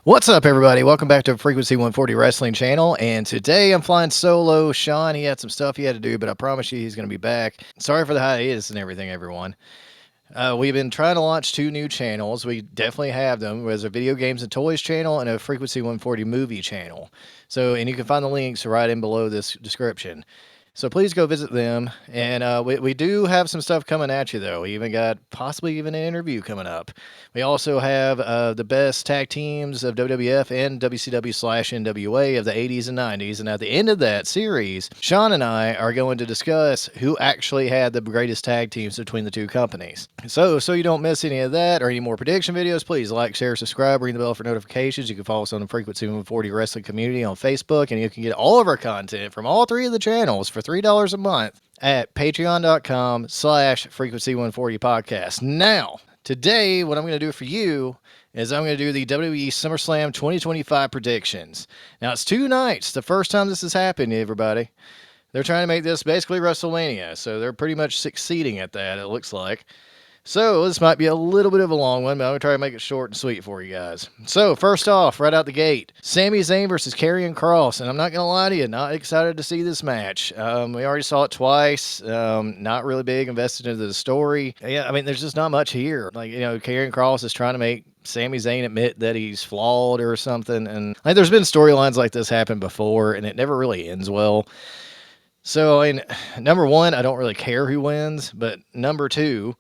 What's up, everybody? Welcome back to Frequency 140 Wrestling Channel. And today I'm flying solo. Sean, he had some stuff he had to do, but I promise you he's going to be back. Sorry for the hiatus and everything, everyone. We've been trying to launch two new channels. We definitely have them. There's a Video Games and Toys channel and a Frequency 140 Movie channel. And you can find the links right in below this description. So please go visit them. And we do have some stuff coming at you, though. We even got possibly even an interview coming up. We also have the best tag teams of WWF and WCW/NWA of the 80s and 90s. And at the end of that series, Sean and I are going to discuss who actually had the greatest tag teams between the two companies. So you don't miss any of that or any more prediction videos, please like, share, subscribe, ring the bell for notifications. You can follow us on the Frequency 140 Wrestling community on Facebook, and you can get all of our content from all three of the channels for $3 a month at patreon.com/frequency140 podcast. Now, today, what I'm going to do for you is I'm going to do the WWE Summerslam 2025 predictions. Now, it's 2 nights. The first time this has happened, everybody. They're trying to make this basically WrestleMania, so they're pretty much succeeding at that, it looks like. So this might be a little bit of a long one, but I'm going to try to make it short and sweet for you guys. So first off, right out the gate, Sami Zayn versus Karrion Kross. And I'm not going to lie to you, not excited to see this match. We already saw it twice. Not really big invested into the story. Yeah, I mean, there's just not much here. Karrion Kross is trying to make Sami Zayn admit that he's flawed or something. And there's been storylines like this happen before, and it never really ends well. So, number one, I don't really care who wins. But number two,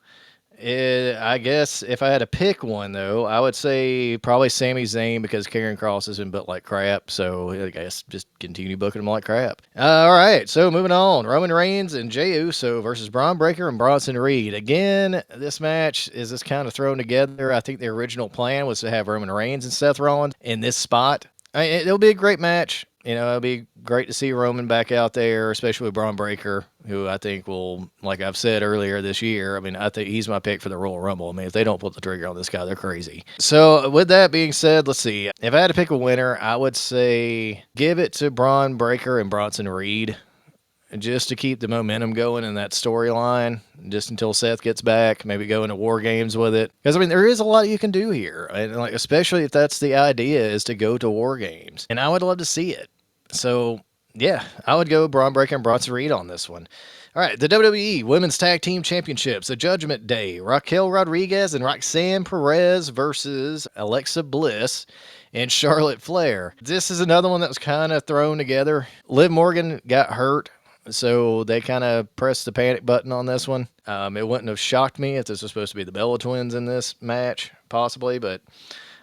I guess if I had to pick one, though, I would say probably Sami Zayn because Karrion Kross has been built like crap. So I guess just continue booking him like crap. All right, so moving on. Roman Reigns and Jey Uso versus Braun Breaker and Bronson Reed. Again, this match is just kind of thrown together. I think the original plan was to have Roman Reigns and Seth Rollins in this spot. It'll be a great match. It'll be great to see Roman back out there, especially with Braun Breaker, who I think will, like I've said earlier this year, I think he's my pick for the Royal Rumble. If they don't pull the trigger on this guy, they're crazy. So with that being said, let's see. If I had to pick a winner, I would say give it to Braun Breaker and Bronson Reed, just to keep the momentum going in that storyline, just until Seth gets back, maybe go into War Games with it. Because, there is a lot you can do here, and especially if that's the idea, is to go to War Games. And I would love to see it. So, yeah, I would go Braun Breaker and Bronson Reed on this one. All right, the WWE Women's Tag Team Championships, the Judgment Day, Raquel Rodriguez and Roxanne Perez versus Alexa Bliss and Charlotte Flair. This is another one that was kind of thrown together. Liv Morgan got hurt, so they kind of pressed the panic button on this one. It wouldn't have shocked me if this was supposed to be the Bella Twins in this match, possibly, but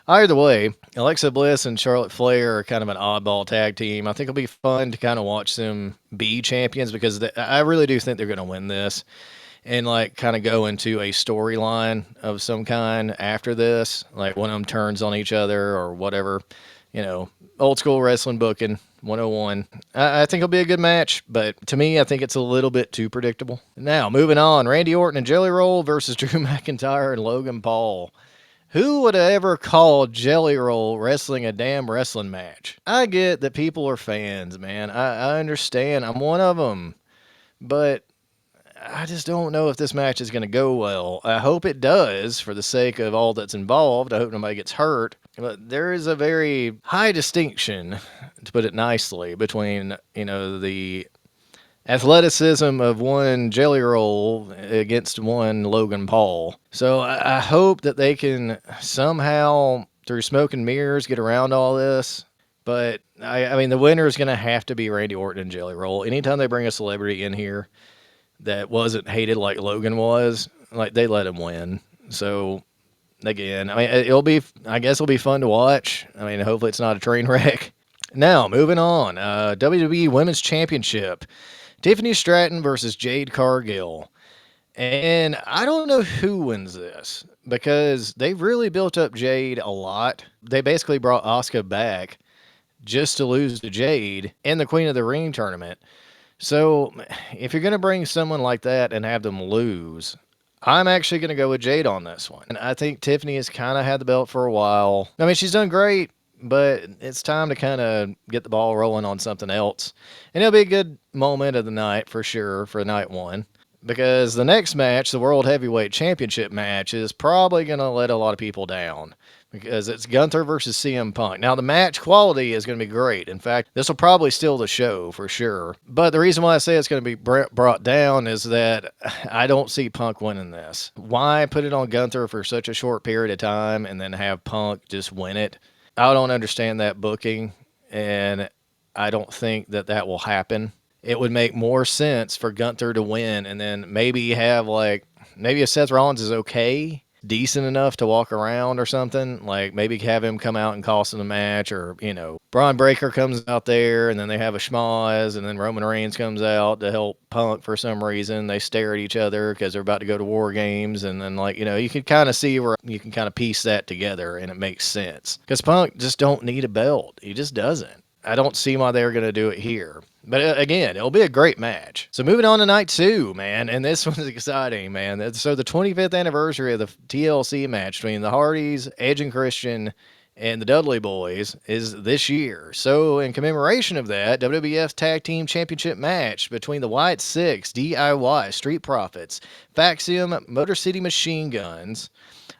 either way, Alexa Bliss and Charlotte Flair are kind of an oddball tag team. I think it'll be fun to kind of watch them be champions because I really do think they're going to win this and kind of go into a storyline of some kind after this. Like one of them turns on each other or whatever, old school wrestling booking 101. I think it'll be a good match, but to me, I think it's a little bit too predictable. Now, moving on, Randy Orton and Jelly Roll versus Drew McIntyre and Logan Paul. Who would have ever called Jelly Roll wrestling a damn wrestling match? I get that people are fans, man. I understand. I'm one of them. But I just don't know if this match is going to go well. I hope it does for the sake of all that's involved. I hope nobody gets hurt. But there is a very high distinction, to put it nicely, between, the athleticism of one Jelly Roll against one Logan Paul. So I hope that they can somehow, through smoke and mirrors, get around all this. But, the winner is going to have to be Randy Orton and Jelly Roll. Anytime they bring a celebrity in here that wasn't hated like Logan was, they let him win. So, again, I guess it'll be fun to watch. Hopefully it's not a train wreck. Now, moving on. WWE Women's Championship. Tiffany Stratton versus Jade Cargill. And I don't know who wins this because they've really built up Jade a lot. They basically brought Asuka back just to lose to Jade in the Queen of the Ring tournament. So if you're going to bring someone like that and have them lose, I'm actually going to go with Jade on this one. And I think Tiffany has kind of had the belt for a while. She's done great, but it's time to kind of get the ball rolling on something else. And it'll be a good moment of the night for sure for night one. because the next match, the World Heavyweight Championship match, is probably going to let a lot of people down because it's Gunther versus CM Punk. Now, the match quality is going to be great. In fact, this will probably steal the show for sure. But the reason why I say it's going to be brought down is that I don't see Punk winning this. Why put it on Gunther for such a short period of time and then have Punk just win it? I don't understand that booking, and I don't think that that will happen. It would make more sense for Gunther to win and then maybe have like, maybe if Seth Rollins is okay, decent enough to walk around or something, like maybe have him come out and cost him the match, or, Braun Breaker comes out there and then they have a schmoz and then Roman Reigns comes out to help Punk for some reason. They stare at each other because they're about to go to War Games, and then you can kind of see where you can kind of piece that together and it makes sense. Because Punk just don't need a belt. He just doesn't. I don't see why they're going to do it here. But again, it'll be a great match. So moving on to night 2, man, and this one's exciting, man. So the 25th anniversary of the TLC match between the Hardys, Edge and Christian, and the Dudley Boys is this year. So in commemoration of that, WWF Tag Team Championship match between the White Six, DIY, Street Profits, Faxium, Motor City Machine Guns,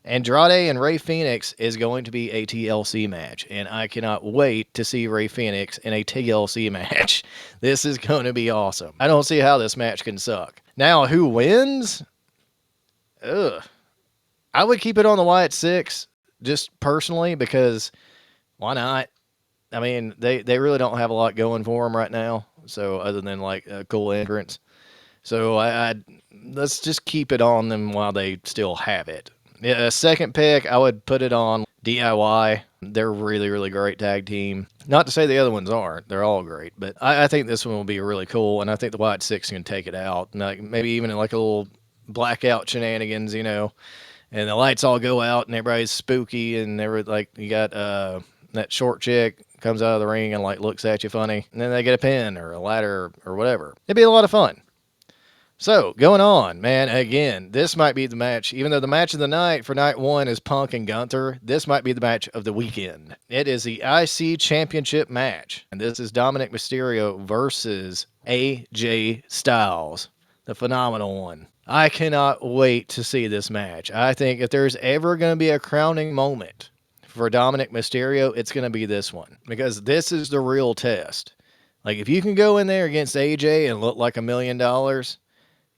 Andrade and Ray Phoenix is going to be a TLC match, and I cannot wait to see Ray Phoenix in a TLC match. This is going to be awesome. I don't see how this match can suck. Now, who wins? Ugh. I would keep it on the Wyatt Six, just personally, because why not? I mean, they really don't have a lot going for them right now, so other than like a cool entrance. So I let's just keep it on them while they still have it. Yeah, second pick, I would put it on DIY. They're really, really great tag team. Not to say the other ones aren't. They're all great. But I think this one will be really cool, and I think the White Six can take it out. Like, maybe even like a little blackout shenanigans, and the lights all go out, and everybody's spooky, and you got that short chick comes out of the ring and like looks at you funny, and then they get a pin or a ladder or whatever. It'd be a lot of fun. So, going on, man, again, this might be the match. Even though the match of the night for night 1 is Punk and Gunther, this might be the match of the weekend. It is the IC Championship match, and this is Dominic Mysterio versus AJ Styles, the phenomenal one. I cannot wait to see this match. I think if there's ever going to be a crowning moment for Dominic Mysterio, it's going to be this one, because this is the real test. Like, if you can go in there against AJ and look like $1 million,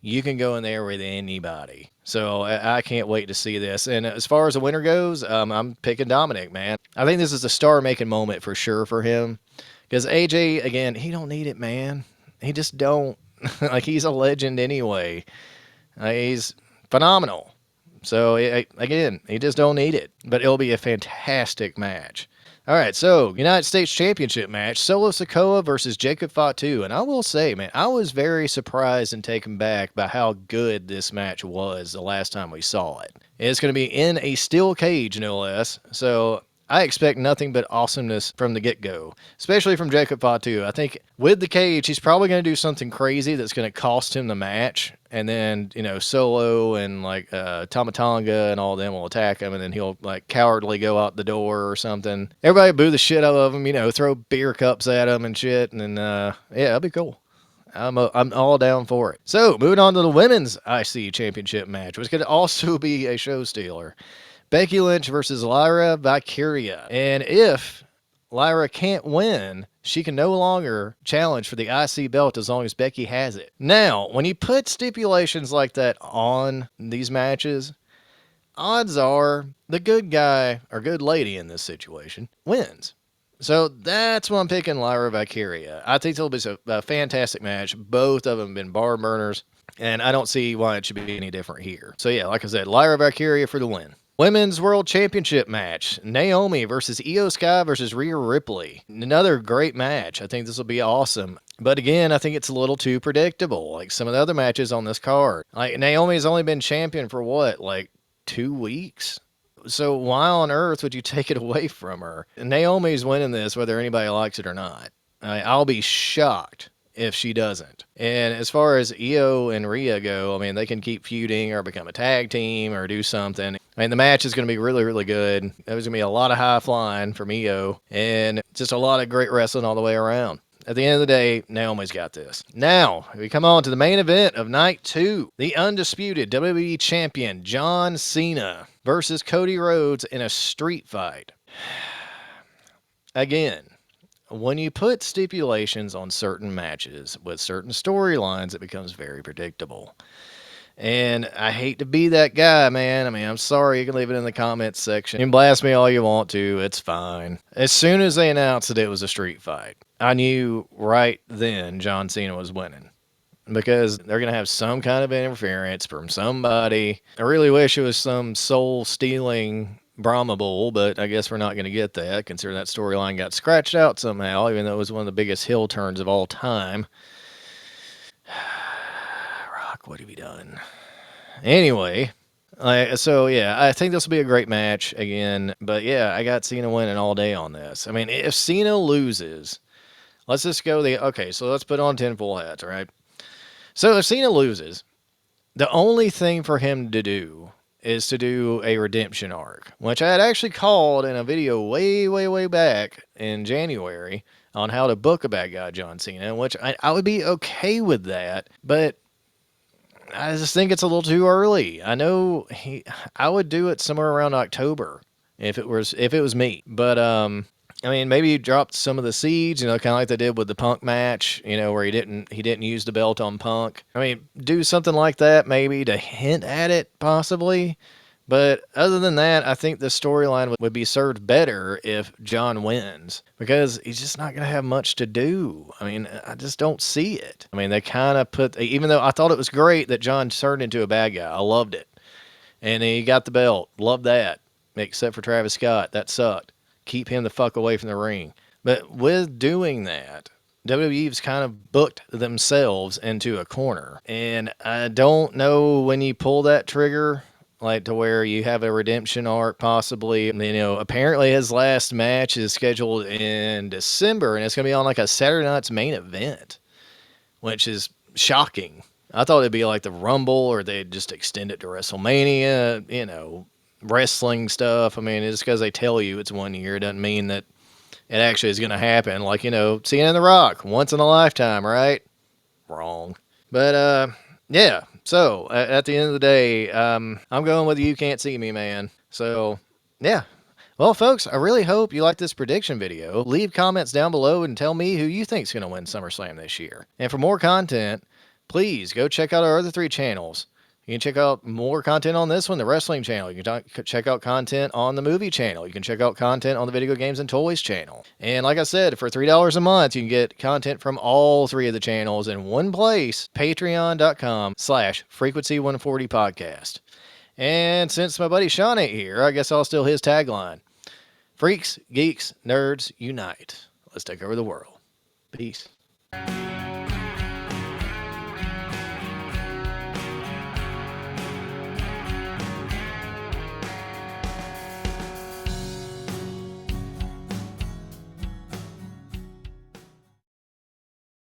you can go in there with anybody. So I can't wait to see this. And as far as the winner goes, I'm picking Dominic, man. I think this is a star-making moment for sure for him. Because AJ, again, he don't need it, man. He just don't. Like, he's a legend anyway. He's phenomenal. So, again, he just don't need it. But it'll be a fantastic match. All right, so United States Championship match, Solo Sikoa versus Jacob Fatu. And I will say, man, I was very surprised and taken back by how good this match was the last time we saw it. It's going to be in a steel cage, no less. So I expect nothing but awesomeness from the get-go, especially from Jacob Fatu. I think with the cage, he's probably going to do something crazy that's going to cost him the match. And then, Solo and Tama Tonga and all them will attack him, and then he'll cowardly go out the door or something. Everybody boo the shit out of him, throw beer cups at him and shit. And then, yeah, that'll be cool. I'm all down for it. So, moving on to the women's IC Championship match, which could also be a show stealer. Becky Lynch versus Lyra Valkyria. And if Lyra can't win, she can no longer challenge for the IC belt as long as Becky has it. Now, when you put stipulations like that on these matches, odds are the good guy or good lady in this situation wins. So that's why I'm picking Lyra Valkyria. I think it'll be a fantastic match. Both of them have been bar burners, and I don't see why it should be any different here. So yeah, like I said, Lyra Valkyria for the win. Women's World Championship match, Naomi versus Io Sky versus Rhea Ripley. Another great match. I think this will be awesome. But again, I think it's a little too predictable, like some of the other matches on this card. Like, Naomi's only been champion for what, 2 weeks? So why on earth would you take it away from her? Naomi's winning this whether anybody likes it or not. I'll be shocked if she doesn't. And as far as Io and Rhea go, they can keep feuding or become a tag team or do something. The match is going to be really, really good. There's going to be a lot of high flying from Io and just a lot of great wrestling all the way around. at the end of the day, Naomi's got this. Now, we come on to the main event of night 2. The undisputed WWE Champion John Cena versus Cody Rhodes in a street fight. Again, when you put stipulations on certain matches with certain storylines, it becomes very predictable. And I hate to be that guy, man. I mean, I'm sorry. You can leave it in the comments section. You can blast me all you want to. It's fine. As soon as they announced that it was a street fight, I knew right then John Cena was winning. Because they're going to have some kind of interference from somebody. I really wish it was some soul-stealing Brahma Bull, but I guess we're not going to get that, considering that storyline got scratched out somehow, even though it was one of the biggest heel turns of all time. Rock, what have you done? Anyway, so yeah, I think this will be a great match again. But yeah, I got Cena winning all day on this. I mean, if Cena loses, let's just go okay, so let's put on tinfoil hats, all right? So if Cena loses, the only thing for him to do is to do a redemption arc, which I had actually called in a video way, way, way back in January on how to book a bad guy John Cena, which I would be okay with that, but I just think it's a little too early. I know I would do it somewhere around October if it was me, but I mean, maybe you dropped some of the seeds, kind of like they did with the Punk match, where he didn't use the belt on Punk. I mean, do something like that maybe to hint at it, possibly. But other than that, I think the storyline would be served better if John wins, because he's just not going to have much to do. I mean, I just don't see it. I mean, they kind of even though I thought it was great that John turned into a bad guy, I loved it. And he got the belt. Loved that. Except for Travis Scott. That sucked. Keep him the fuck away from the ring. But with doing that, WWE's kind of booked themselves into a corner. And I don't know when you pull that trigger, like to where you have a redemption arc possibly. Apparently his last match is scheduled in December, and it's going to be on like a Saturday night's main event, which is shocking. I thought it'd be like the Rumble, or they'd just extend it to WrestleMania, wrestling stuff. I mean, it's because they tell you it's 1 year. It doesn't mean that it actually is going to happen. Like, Cena and The Rock, once in a lifetime, right? Wrong. But, yeah. So, at the end of the day, I'm going with You Can't See Me, man. So, yeah. Well, folks, I really hope you liked this prediction video. Leave comments down below and tell me who you think's going to win SummerSlam this year. And for more content, please go check out our other 3 channels. You can check out more content on this one, the wrestling channel. You can check out content on the movie channel. You can check out content on the video games and toys channel. And like I said, for $3 a month, you can get content from all 3 of the channels in one place, patreon.com/frequency140podcast. And since my buddy Sean ain't here, I guess I'll steal his tagline. Freaks, geeks, nerds, unite. Let's take over the world. Peace.